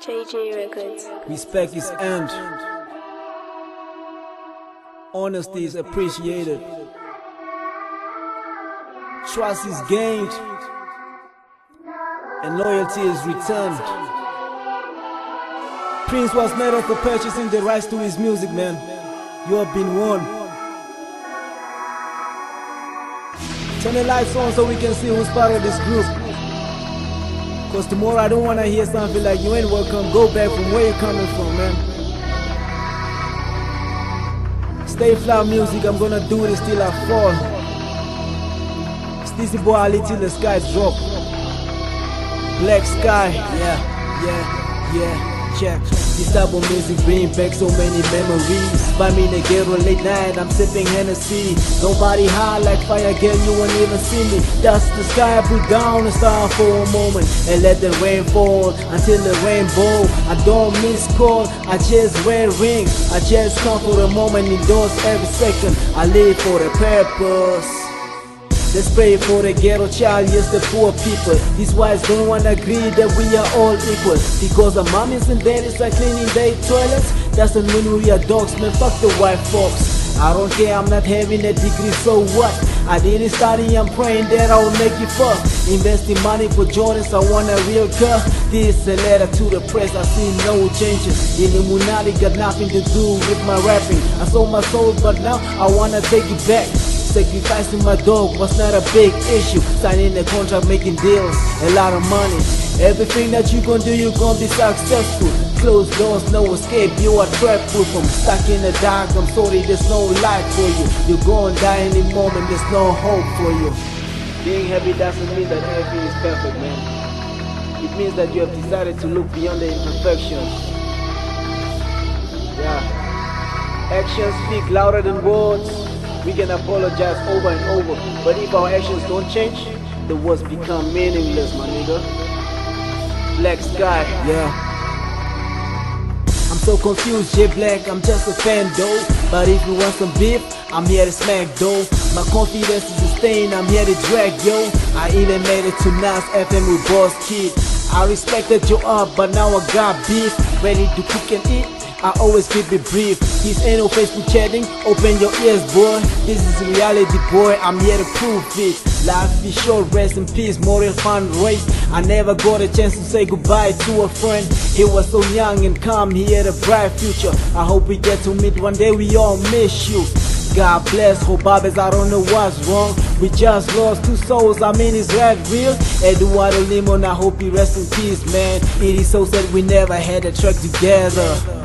JJ Records. Respect is earned. Honesty is appreciated. Trust is gained. And loyalty is returned. Prince was made up for purchasing the rights to his music, man. You have been won. Turn the lights on so we can see who's part of this group. Cause tomorrow I don't wanna hear something like you ain't welcome. Go back from where you're coming from, man. Stay fly music, I'm gonna do this till I fall. It's this boy Ali till the sky drop. Black sky, check. This type of music bring back so many memories. Find me in the ghetto late night, I'm sipping Hennessy. Nobody high like fire, girl, you won't even see me. Dust the sky, put down the star for a moment and let the rain fall until the rainbow. I don't miss call, I just wear ring. I just come for a moment, endorse every second. I live for the purpose. Let's pray for the ghetto child, yes, the poor people. These wives don't wanna agree that we are all equal. Because the mommies and daddies are cleaning their toilets, doesn't mean we are dogs, man, fuck the white folks. I don't care, I'm not having a degree, so what? I didn't study, I'm praying that I will make it first. Investing money for Jordans, I want a real car. This is a letter to the press, I see no changes. Illuminati got nothing to do with my rapping. I sold my soul, but now I wanna take it back. Sacrificing my dog was not a big issue. Signing a contract, making deals, a lot of money. Everything that you gon' do, you gon' be successful. Closed doors, no escape, you are trapped with them. Stuck in the dark, I'm sorry, there's no light for you. You're gon' die any moment, there's no hope for you. Being happy doesn't mean that everything is perfect, man. It means that you have decided to look beyond the imperfections. Yeah. Actions speak louder than words. We can apologize over and over, but if our actions don't change, the words become meaningless, my nigga. Black sky, yeah. I'm so confused, J Black, I'm just a fan though. But if you want some beef, I'm here to smack though. My confidence is sustained, I'm here to drag yo. I even made it to Nas FM with Boss Kid. I respected you up, but now I got beef. Ready to cook and eat, I always keep it brief. This ain't no Facebook chatting, open your ears boy. This is reality boy, I'm here to prove it. Life is short, rest in peace, Moral Fun Ray. I never got a chance to say goodbye to a friend. He was so young and calm, he had a bright future. I hope we get to meet one day, we all miss you. God bless, hope Babes, I don't know what's wrong. We just lost two souls, I mean is that real? Eduardo Limon, I hope he rests in peace, man. It is so sad we never had a track together.